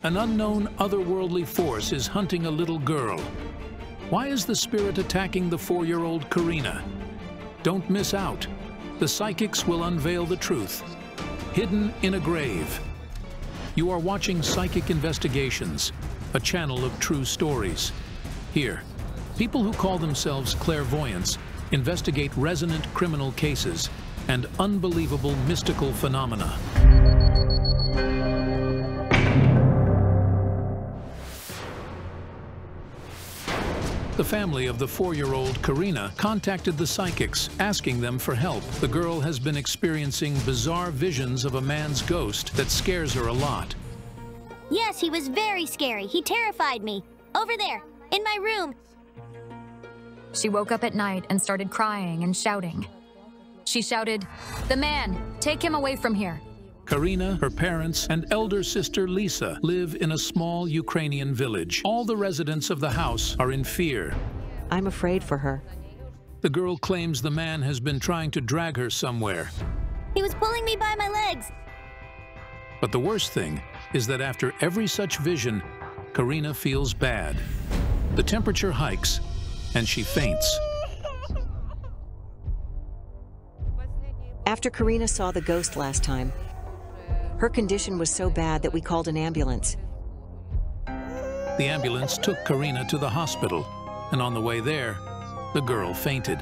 An unknown otherworldly force is hunting a little girl. Why is the spirit attacking the 4-year-old Karýna? Don't miss out. The psychics will unveil the truth. Hidden in a grave. You are watching Psychic Investigations, a channel of true stories. Here, people who call themselves clairvoyants investigate resonant criminal cases and unbelievable mystical phenomena. The family of the 4-year-old Karýna contacted the psychics, asking them for help. The girl has been experiencing bizarre visions of a man's ghost that scares her a lot. Yes, he was very scary. He terrified me. Over there, in my room. She woke up at night and started crying and shouting. She shouted, "The man! Take him away from here!" Karýna, her parents, and elder sister Lísa live in a small Ukrainian village. All the residents of the house are in fear. I'm afraid for her. The girl claims the man has been trying to drag her somewhere. He was pulling me by my legs. But the worst thing is that after every such vision, Karýna feels bad. The temperature hikes, and she faints. After Karýna saw the ghost last time, her condition was so bad that we called an ambulance. The ambulance took Karýna to the hospital, and on the way there, the girl fainted.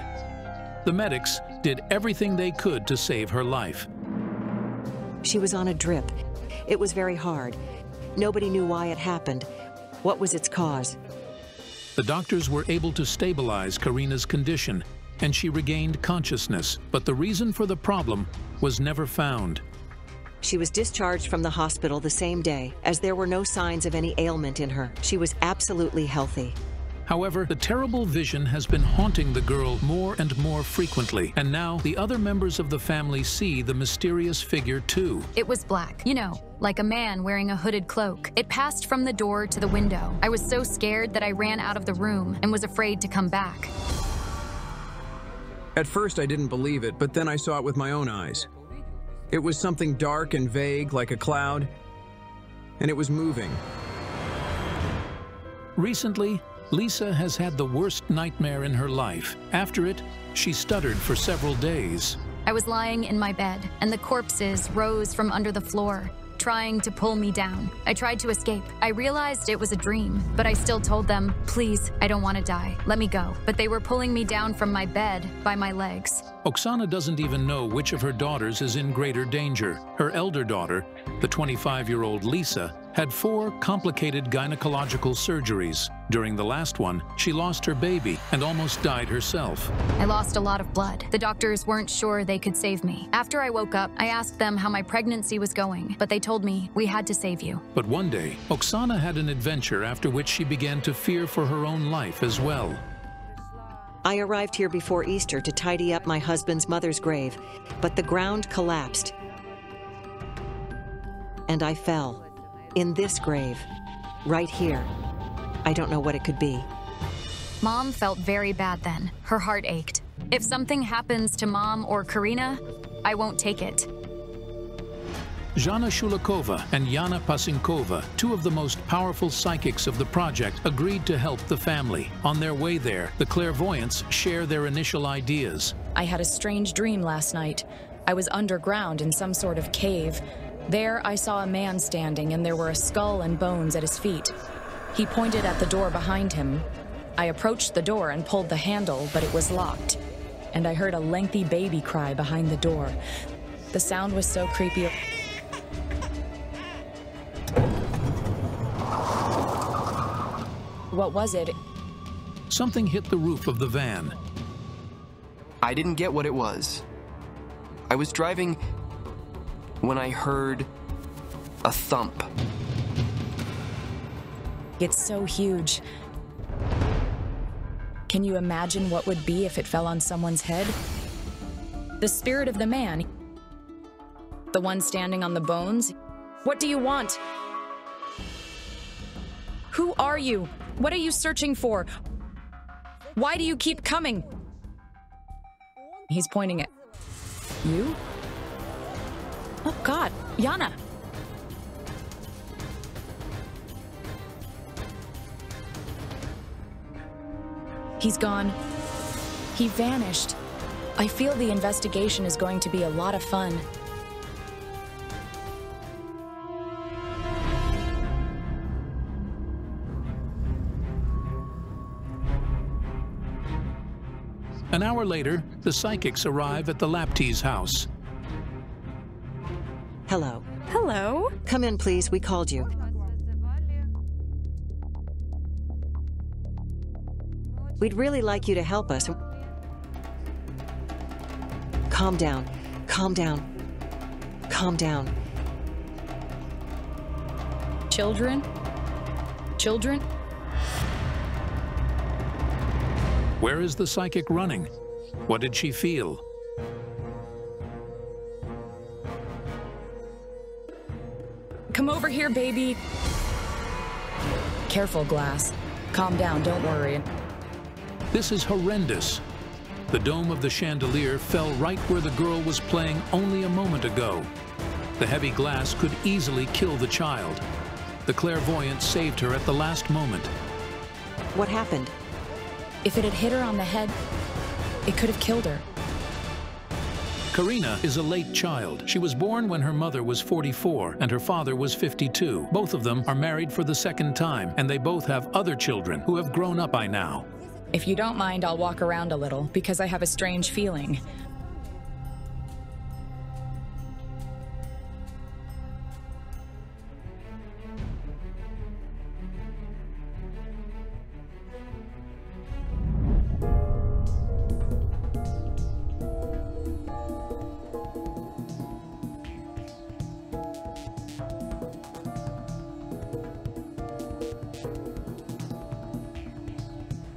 The medics did everything they could to save her life. She was on a drip. It was very hard. Nobody knew why it happened. What was its cause? The doctors were able to stabilize Karýna's condition, and she regained consciousness, but the reason for the problem was never found. She was discharged from the hospital the same day, as there were no signs of any ailment in her. She was absolutely healthy. However, the terrible vision has been haunting the girl more and more frequently, and now the other members of the family see the mysterious figure too. It was black, you know, like a man wearing a hooded cloak. It passed from the door to the window. I was so scared that I ran out of the room and was afraid to come back. At first I didn't believe it, but then I saw it with my own eyes. It was something dark and vague, like a cloud, and it was moving. Recently, Lísa has had the worst nightmare in her life. After it, she stuttered for several days. I was lying in my bed, and the corpses rose from under the floor, trying to pull me down. I tried to escape. I realized it was a dream, but I still told them, "Please, I don't want to die. Let me go." But they were pulling me down from my bed by my legs. Oksana doesn't even know which of her daughters is in greater danger. Her elder daughter, the 25-year-old Lísa, had 4 complicated gynecological surgeries. During the last one, she lost her baby and almost died herself. I lost a lot of blood. The doctors weren't sure they could save me. After I woke up, I asked them how my pregnancy was going, but they told me, "We had to save you." But one day, Oksana had an adventure after which she began to fear for her own life as well. I arrived here before Easter to tidy up my husband's mother's grave, but the ground collapsed. And I fell. In this grave. Right here. I don't know what it could be. Mom felt very bad then. Her heart ached. If something happens to Mom or Karýna, I won't take it. Jana Shulakova and Yana Pasinkova, 2 of the most powerful psychics of the project, agreed to help the family. On their way there, the clairvoyants share their initial ideas. I had a strange dream last night. I was underground in some sort of cave. There I saw a man standing, and there were a skull and bones at his feet. He pointed at the door behind him. I approached the door and pulled the handle, but it was locked. And I heard a lengthy baby cry behind the door. The sound was so creepy. What was it? Something hit the roof of the van. I didn't get what it was. I was driving when I heard a thump. It's so huge. Can you imagine what would be if it fell on someone's head? The spirit of the man. The one standing on the bones. What do you want? Who are you? What are you searching for? Why do you keep coming? He's pointing at you? Oh God, Yana. He's gone. He vanished. I feel the investigation is going to be a lot of fun. An hour later, the psychics arrive at the Laptees' house. Hello. Hello. Come in, please. We called you. We'd really like you to help us. Calm down. Calm down. Calm down. Children? Children? Where is the psychic running? What did she feel? Come over here, baby. Careful, Glass. Calm down, don't worry. This is horrendous. The dome of the chandelier fell right where the girl was playing only a moment ago. The heavy glass could easily kill the child. The clairvoyant saved her at the last moment. What happened? If it had hit her on the head, it could have killed her. Karýna is a late child. She was born when her mother was 44 and her father was 52. Both of them are married for the second time, and they both have other children who have grown up by now. If you don't mind, I'll walk around a little, because I have a strange feeling.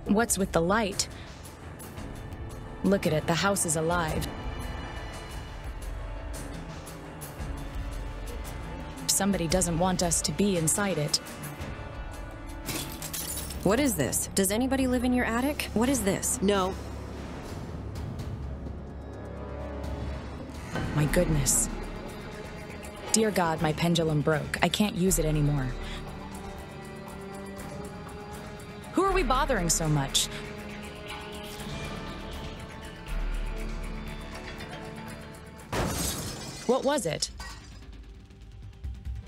What's with the light? Look at it, the house is alive. Somebody doesn't want us to be inside it. What is this? Does anybody live in your attic? What is this? No. My goodness. Dear God, my pendulum broke. I can't use it anymore. Who are we bothering so much? What was it?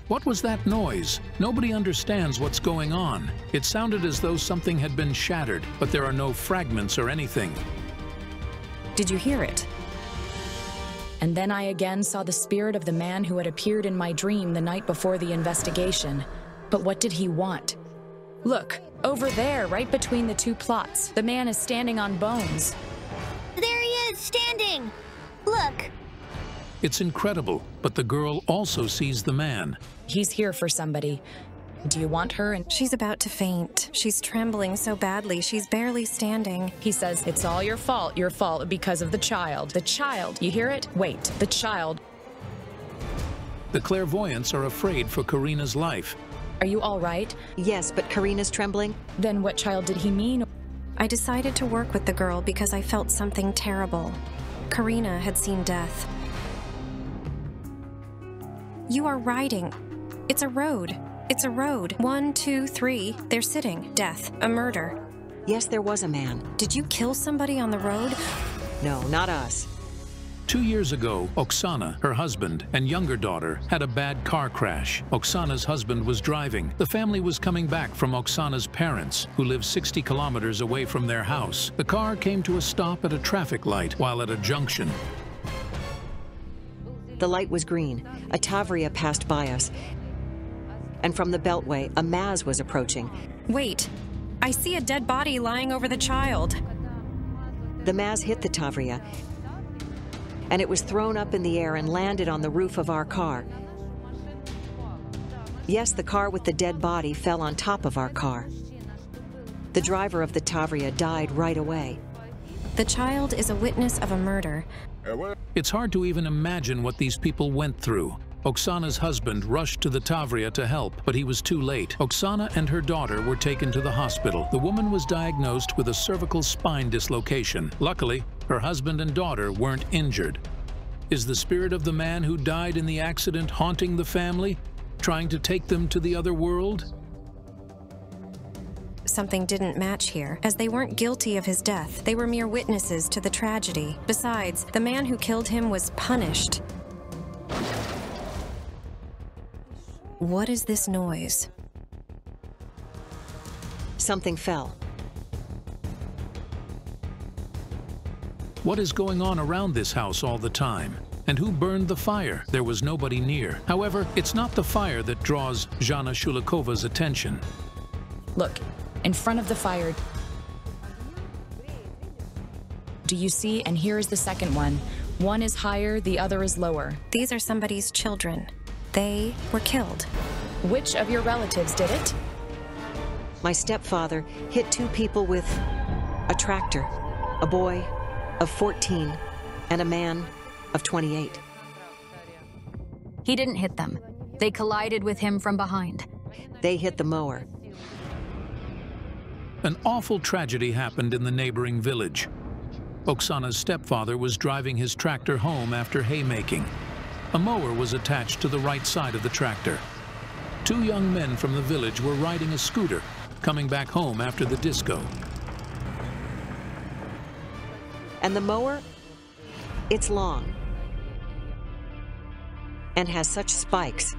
What was that noise? Nobody understands what's going on. It sounded as though something had been shattered, but there are no fragments or anything. Did you hear it? And then I again saw the spirit of the man who had appeared in my dream the night before the investigation. But what did he want? Look, over there, right between the two plots. The man is standing on bones. There he is, standing! Look! It's incredible, but the girl also sees the man. He's here for somebody. Do you want her? And She's about to faint. She's trembling so badly, she's barely standing. he says, it's all your fault because of the child. The child, you hear it? Wait, the child. The clairvoyants are afraid for Karýna's life. Are you all right? Yes, but Karýna's trembling. Then what child did he mean? I decided to work with the girl because I felt something terrible. Karýna had seen death. You are riding. It's a road. It's a road. 1, 2, 3. They're sitting. Death. A murder. Yes, there was a man. Did you kill somebody on the road? No, not us. 2 years ago, Oksana, her husband, and younger daughter had a bad car crash. Oksana's husband was driving. The family was coming back from Oksana's parents, who live 60 kilometers away from their house. The car came to a stop at a traffic light while at a junction. The light was green. A Tavria passed by us. And from the beltway, a Maz was approaching. Wait. I see a dead body lying over the child. The Maz hit the Tavria, and it was thrown up in the air and landed on the roof of our car. Yes, the car with the dead body fell on top of our car. The driver of the Tavria died right away. The child is a witness of a murder. It's hard to even imagine what these people went through. Oksana's husband rushed to the Tavria to help, but he was too late. Oksana and her daughter were taken to the hospital. The woman was diagnosed with a cervical spine dislocation. Luckily, her husband and daughter weren't injured. Is the spirit of the man who died in the accident haunting the family, trying to take them to the other world? something didn't match here, as they weren't guilty of his death. They were mere witnesses to the tragedy. Besides, the man who killed him was punished. What is this noise? Something fell. What is going on around this house all the time? And who burned the fire? There was nobody near. However, it's not the fire that draws Jana Shulikova's attention. Look, in front of the fire. Do you see? And here is the second one. One is higher, the other is lower. These are somebody's children. They were killed. Which of your relatives did it? My stepfather hit 2 people with a tractor, a boy of 14 and a man of 28. He didn't hit them. They collided with him from behind. They hit the mower. An awful tragedy happened in the neighboring village. Oksana's stepfather was driving his tractor home after haymaking. A mower was attached to the right side of the tractor. 2 young men from the village were riding a scooter, coming back home after the disco. And the mower, it's long and has such spikes,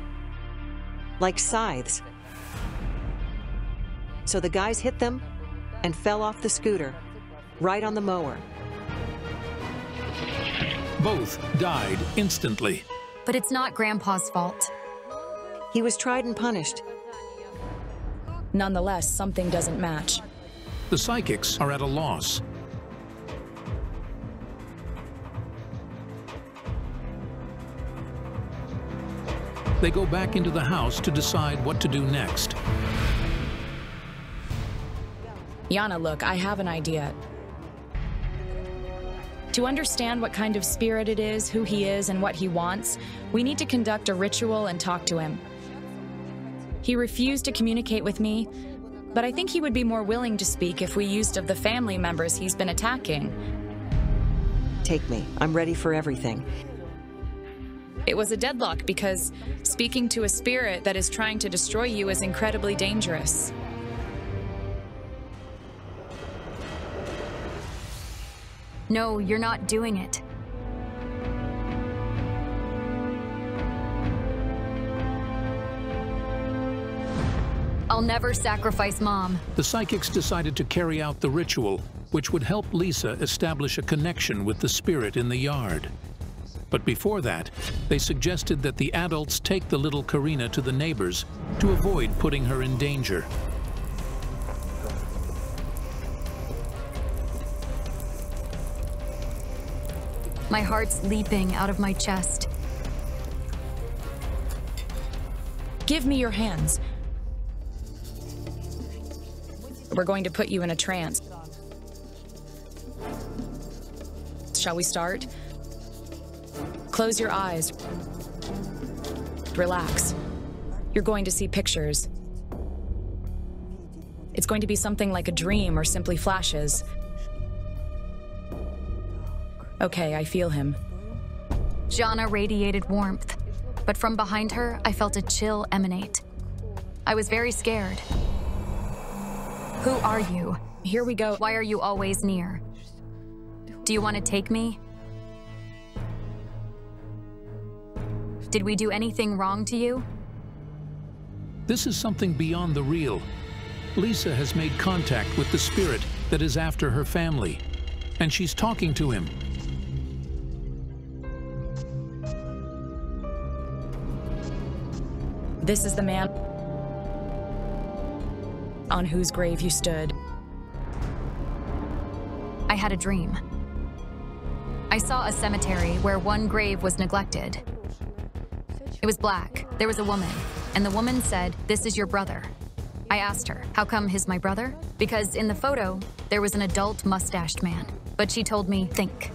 like scythes. So the guys hit them and fell off the scooter, right on the mower. Both died instantly. But it's not Grandpa's fault. He was tried and punished. Nonetheless, something doesn't match. The psychics are at a loss. They go back into the house to decide what to do next. Yana, look, I have an idea. To understand what kind of spirit it is, who he is, and what he wants, we need to conduct a ritual and talk to him. He refused to communicate with me, but I think he would be more willing to speak if we used of the family members he's been attacking. Take me. I'm ready for everything. It was a deadlock because speaking to a spirit that is trying to destroy you is incredibly dangerous. No, you're not doing it. I'll never sacrifice Mom. The psychics decided to carry out the ritual, which would help Lísa establish a connection with the spirit in the yard. But before that, they suggested that the adults take the little Karýna to the neighbors to avoid putting her in danger. My heart's leaping out of my chest. Give me your hands. We're going to put you in a trance. Shall we start? Close your eyes. Relax. You're going to see pictures. It's going to be something like a dream or simply flashes. Okay, I feel him. Jana radiated warmth, but from behind her, I felt a chill emanate. I was very scared. Who are you? Here we go. Why are you always near? Do you want to take me? Did we do anything wrong to you? This is something beyond the real. Lísa has made contact with the spirit that is after her family, and she's talking to him. This is the man on whose grave you stood. I had a dream. I saw a cemetery where one grave was neglected. It was black. There was a woman, and the woman said, "This is your brother." I asked her, "How come he's my brother?" Because in the photo, there was an adult mustached man. But she told me, "Think."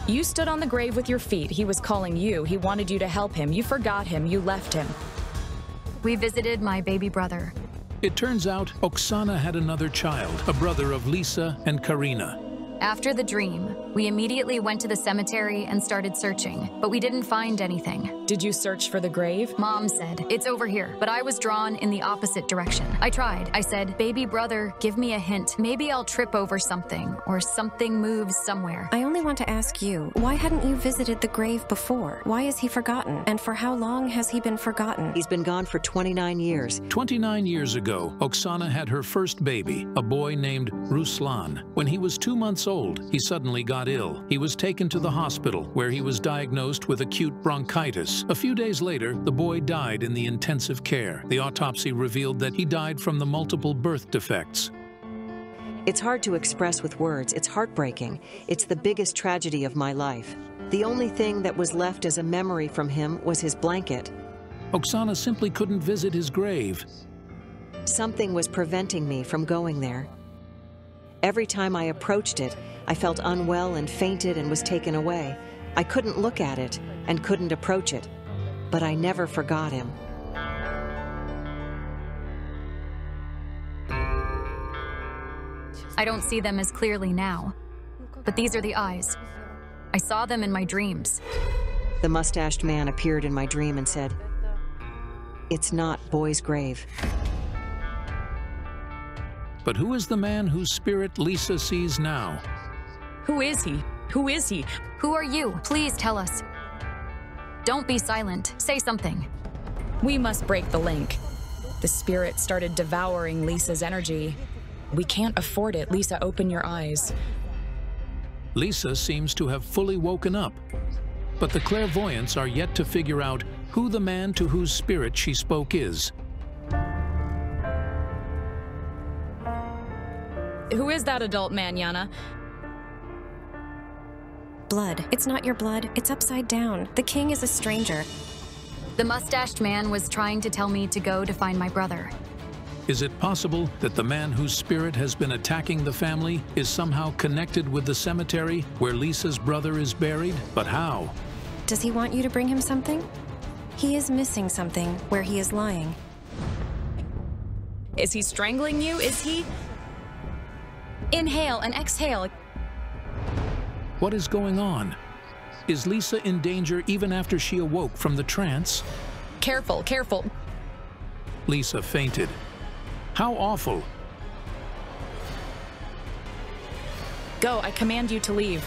You stood on the grave with your feet. He was calling you. He wanted you to help him. You forgot him. You left him. We visited my baby brother. It turns out Oksana had another child, a brother of Lísa and Karýna. After the dream, We immediately went to the cemetery and started searching, but we didn't find anything. Did you search for the grave? Mom said, "It's over here," but I was drawn in the opposite direction. I tried. I said, "Baby brother, give me a hint. Maybe I'll trip over something, or something moves somewhere." I only want to ask you, why hadn't you visited the grave before? Why is he forgotten? And for how long has he been forgotten? He's been gone for 29 years. 29 years ago, Oksana had her first baby, a boy named Ruslan. When he was 2 months old, he suddenly got ill. He was taken to the hospital, where he was diagnosed with acute bronchitis. A few days later, the boy died in the intensive care. The autopsy revealed that he died from the multiple birth defects. It's hard to express with words. It's heartbreaking. It's the biggest tragedy of my life. The only thing that was left as a memory from him was his blanket. Oksana simply couldn't visit his grave. Something was preventing me from going there. Every time I approached it, I felt unwell and fainted and was taken away. I couldn't look at it and couldn't approach it, but I never forgot him. I don't see them as clearly now, but these are the eyes. I saw them in my dreams. The mustached man appeared in my dream and said, "It's not Boy's grave." But who is the man whose spirit Lísa sees now? Who is he? Who is he? Who are you? Please tell us. Don't be silent. Say something. We must break the link. The spirit started devouring Lísa's energy. We can't afford it. Lísa, open your eyes. Lísa seems to have fully woken up, but the clairvoyants are yet to figure out who the man to whose spirit she spoke is. Who is that adult man, Yana? Blood. It's not your blood. It's upside down. The king is a stranger. The mustached man was trying to tell me to go to find my brother. Is it possible that the man whose spirit has been attacking the family is somehow connected with the cemetery where Lísa's brother is buried? But how? Does he want you to bring him something? He is missing something where he is lying. Is he strangling you? Is he? Inhale and exhale. What is going on? Is Lísa in danger even after she awoke from the trance? Careful, careful. Lísa fainted. How awful. Go, I command you to leave.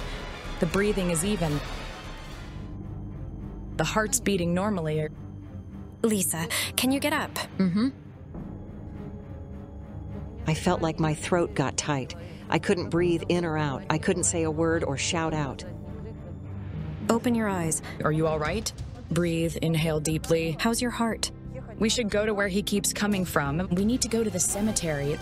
The breathing is even. The heart's beating normally. Lísa, can you get up? Mm-hmm. I felt like my throat got tight. I couldn't breathe in or out. I couldn't say a word or shout out. Open your eyes. Are you all right? Breathe, inhale deeply. How's your heart? We should go to where he keeps coming from. We need to go to the cemetery.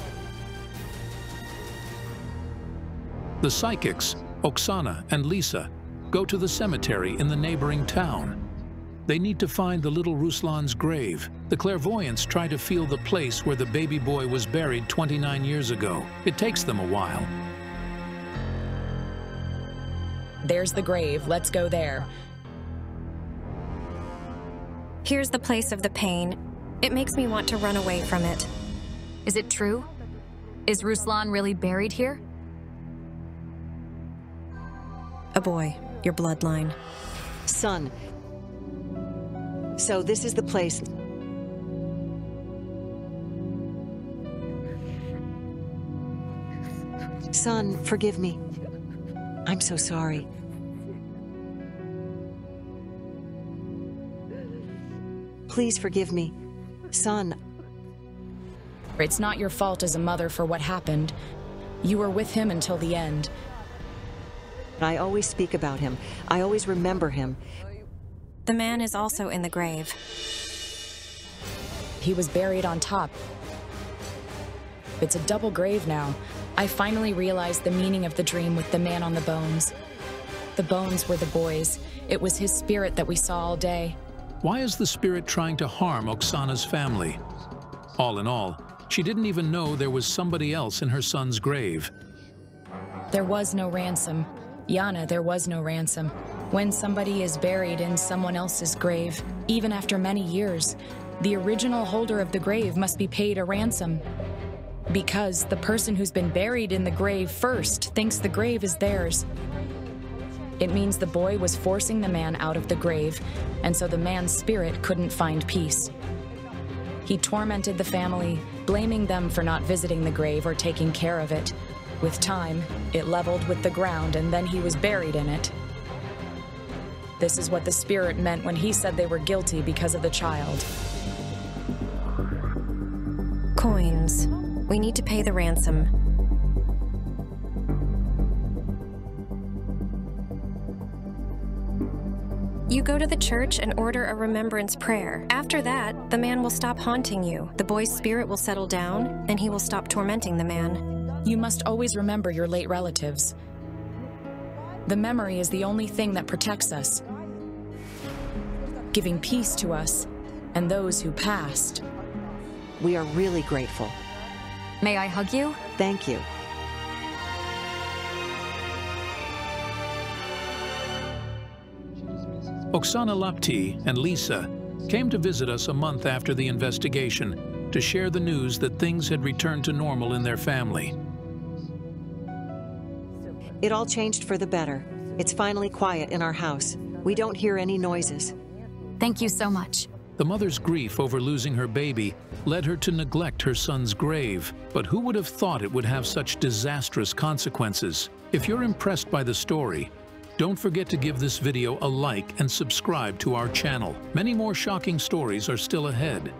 The psychics, Oksana and Lísa, go to the cemetery in the neighboring town. They need to find the little Ruslan's grave. The clairvoyants try to feel the place where the baby boy was buried 29 years ago. It takes them a while. There's the grave. Let's go there. Here's the place of the pain. It makes me want to run away from it. Is it true? Is Ruslan really buried here? A boy, your bloodline. Son. So this is the place. Son, forgive me. I'm so sorry. Please forgive me. Son. It's not your fault as a mother for what happened. You were with him until the end. I always speak about him. I always remember him. The man is also in the grave. He was buried on top. It's a double grave now. I finally realized the meaning of the dream with the man on the bones. The bones were the boys. It was his spirit that we saw all day. Why is the spirit trying to harm Oksana's family? All in all, she didn't even know there was somebody else in her son's grave. There was no ransom. Yana, there was no ransom. When somebody is buried in someone else's grave, even after many years, the original holder of the grave must be paid a ransom. Because the person who's been buried in the grave first thinks the grave is theirs. It means the boy was forcing the man out of the grave, and so the man's spirit couldn't find peace. He tormented the family, blaming them for not visiting the grave or taking care of it. With time, it leveled with the ground, and then he was buried in it. This is what the spirit meant when he said they were guilty because of the child. Coins. We need to pay the ransom. You go to the church and order a remembrance prayer. After that, the man will stop haunting you. The boy's spirit will settle down, and he will stop tormenting the man. You must always remember your late relatives. The memory is the only thing that protects us, giving peace to us and those who passed. We are really grateful. May I hug you? Thank you. Oksana Lapti and Lísa came to visit us a month after the investigation to share the news that things had returned to normal in their family. It all changed for the better. It's finally quiet in our house. We don't hear any noises. Thank you so much. The mother's grief over losing her baby led her to neglect her son's grave. But who would have thought it would have such disastrous consequences? If you're impressed by the story, don't forget to give this video a like and subscribe to our channel. Many more shocking stories are still ahead.